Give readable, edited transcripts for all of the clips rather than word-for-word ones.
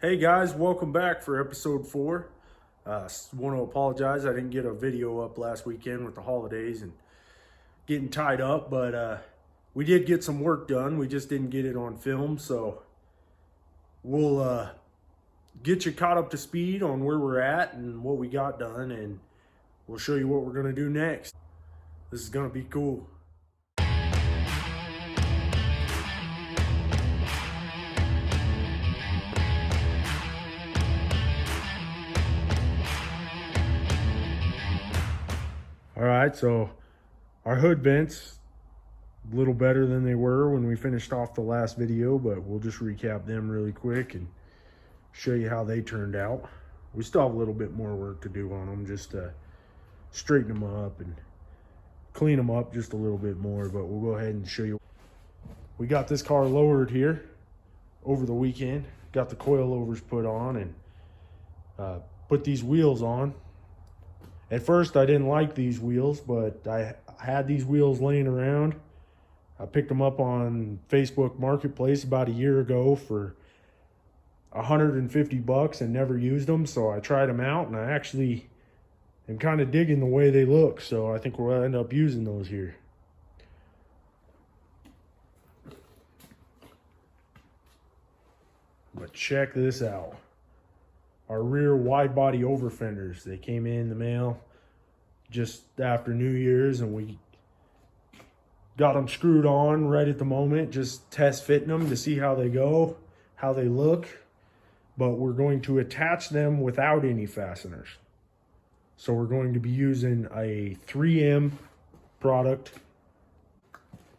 Hey guys, welcome back for episode 4. Want to apologize, I didn't get a video up last weekend with the holidays and getting tied up, but we did get some work done. We just didn't get it on film, so we'll get you caught up to speed on where we're at and what we got done, and we'll show you what we're going to do next. This is going to be cool. All right, so our hood vents, a little better than they were when we finished off the last video, but we'll just recap them really quick and show you how they turned out. We still have a little bit more work to do on them, just to straighten them up and clean them up just a little bit more, but we'll go ahead and show you. We got this car lowered here over the weekend, got the coilovers put on and put these wheels on. At first, I didn't like these wheels, but I had these wheels laying around. I picked them up on Facebook Marketplace about a year ago for $150 and never used them. So I tried them out, and I actually am kind of digging the way they look. So I think we'll end up using those here. But check this out. Our rear wide body over fenders. They came in the mail just after New Year's, and we got them screwed on right at the moment, just test fitting them to see how they go, how they look. But we're going to attach them without any fasteners. So we're going to be using a 3M product,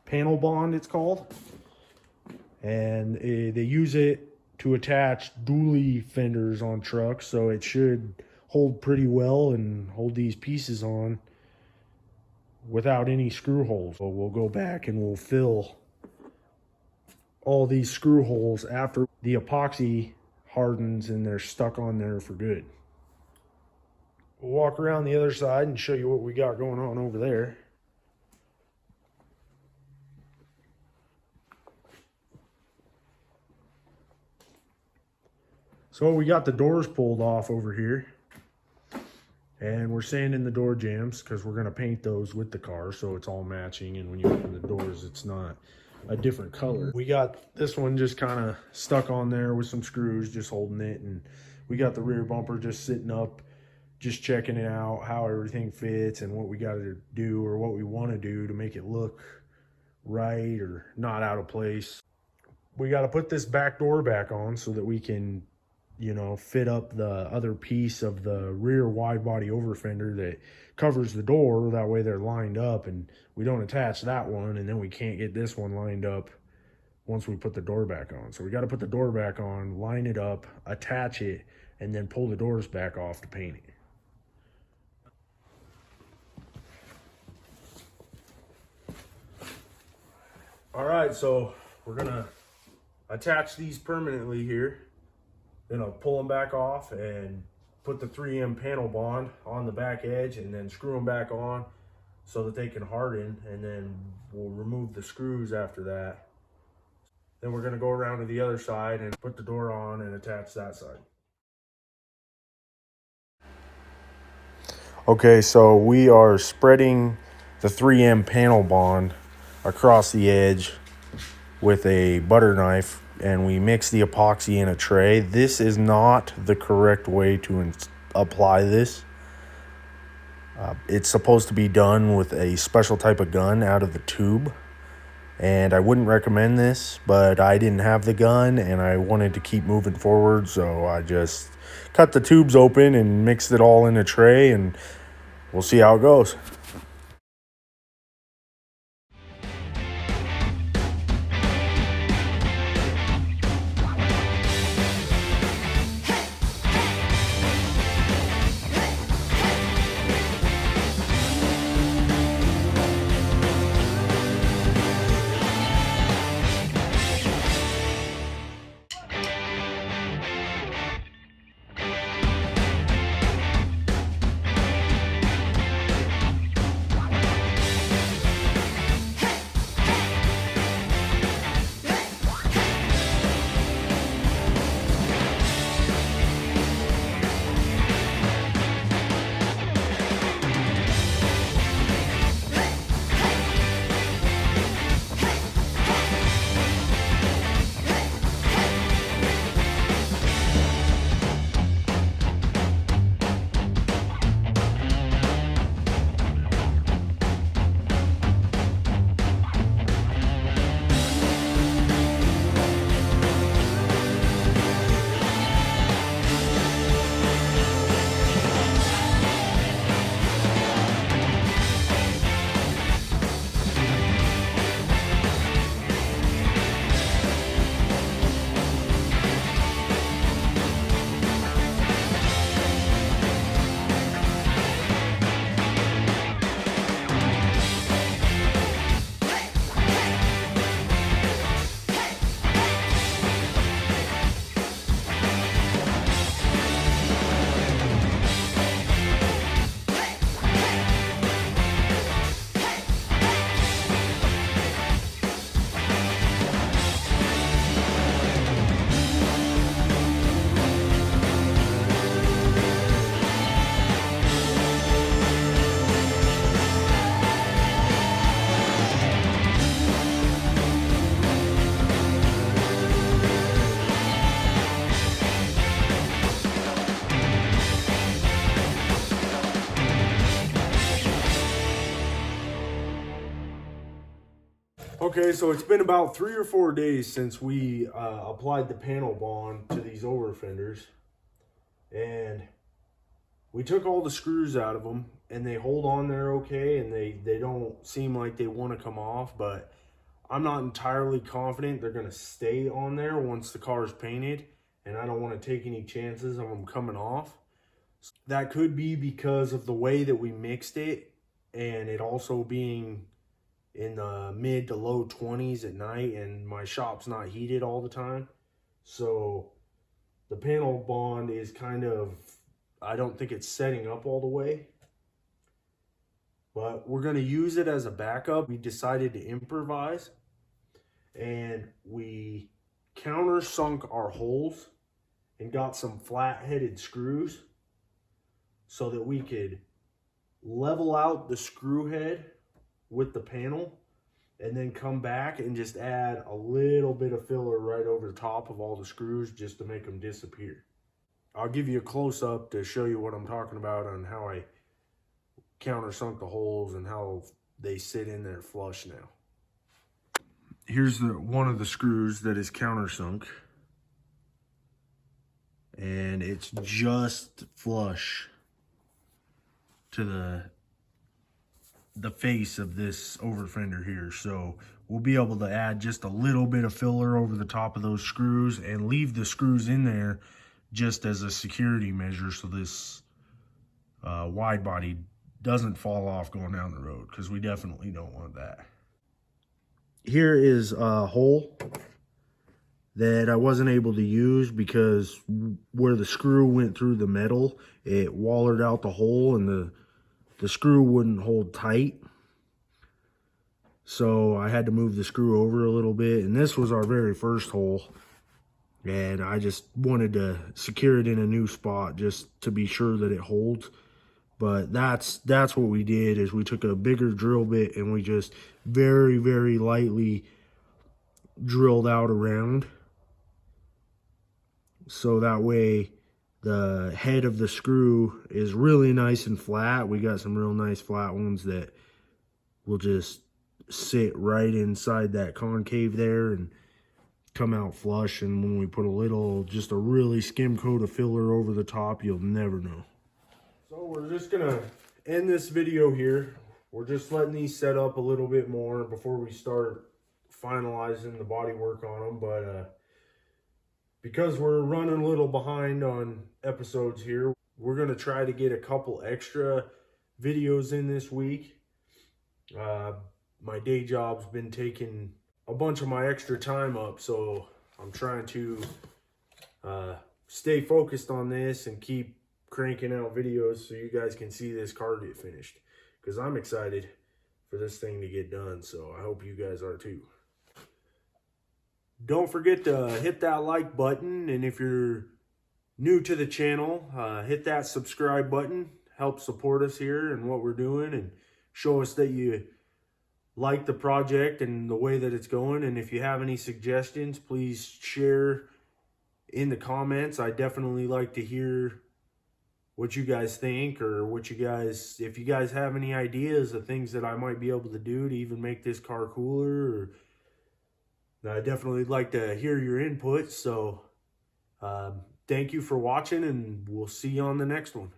panel bond it's called, and they use it to attach dually fenders on trucks, so it should hold pretty well and hold these pieces on without any screw holes. So we'll go back and we'll fill all these screw holes after the epoxy hardens and they're stuck on there for good. We'll walk around the other side and show you what we got going on over there. So we got the doors pulled off over here, and we're sanding the door jambs because we're going to paint those with the car so it's all matching, and when you open the doors it's not a different color. We got this one just kind of stuck on there with some screws just holding it, and we got the rear bumper just sitting up, just checking it out, how everything fits and what we got to do or what we want to do to make it look right or not out of place. We got to put this back door back on so that we can, you know, fit up the other piece of the rear wide body over fender that covers the door. That way they're lined up and we don't attach that one, and then we can't get this one lined up once we put the door back on. So we got to put the door back on, line it up, attach it, and then pull the doors back off to paint it. All right, so we're gonna attach these permanently here. Then I'll pull them back off and put the 3M panel bond on the back edge and then screw them back on so that they can harden, and then we'll remove the screws after that. Then we're going to go around to the other side and put the door on and attach that side. Okay, so we are spreading the 3M panel bond across the edge with a butter knife, and we mix the epoxy in a tray. This is not the correct way to apply this. It's supposed to be done with a special type of gun out of the tube, and I wouldn't recommend this, but I didn't have the gun and I wanted to keep moving forward, so I just cut the tubes open and mixed it all in a tray, and we'll see how it goes. Okay, so it's been about 3 or 4 days since we applied the panel bond to these over fenders, and we took all the screws out of them, and they hold on there okay, and they don't seem like they want to come off, but I'm not entirely confident they're going to stay on there once the car is painted, and I don't want to take any chances of them coming off. That could be because of the way that we mixed it, and it also being in the mid to low 20s at night, and my shop's not heated all the time. So the panel bond is kind of, I don't think it's setting up all the way. But we're going to use it as a backup. We decided to improvise, and we countersunk our holes and got some flat-headed screws so that we could level out the screw head with the panel, and then come back and just add a little bit of filler right over the top of all the screws just to make them disappear. I'll give you a close-up to show you what I'm talking about on how I countersunk the holes and how they sit in there flush now. Here's one of the screws that is countersunk, and it's just flush to the face of this over fender here. So we'll be able to add just a little bit of filler over the top of those screws and leave the screws in there just as a security measure, so this wide body doesn't fall off going down the road, because we definitely don't want that. Here is a hole that I wasn't able to use because where the screw went through the metal, it wallered out the hole, and the screw wouldn't hold tight. So I had to move the screw over a little bit, and this was our very first hole, and I just wanted to secure it in a new spot just to be sure that it holds. But that's what we did, is we took a bigger drill bit and we just very, very lightly drilled out around, so that way the head of the screw is really nice and flat. We got some real nice flat ones that will just sit right inside that concave there and come out flush. And when we put just a really skim coat of filler over the top, you'll never know. So we're just gonna end this video here. We're just letting these set up a little bit more before we start finalizing the body work on them. But because we're running a little behind on episodes here, we're going to try to get a couple extra videos in this week. My day job's been taking a bunch of my extra time up, so I'm trying to stay focused on this and keep cranking out videos so you guys can see this car get finished, because I'm excited for this thing to get done, so I hope you guys are too. Don't forget to hit that like button, and if you're new to the channel, hit that subscribe button. Help support us here and what we're doing, and show us that you like the project and the way that it's going. And if you have any suggestions, please share in the comments. I definitely like to hear what you guys think, or if you guys have any ideas of things that I might be able to do to even make this car cooler, or I definitely like to hear your input. So thank you for watching, and we'll see you on the next one.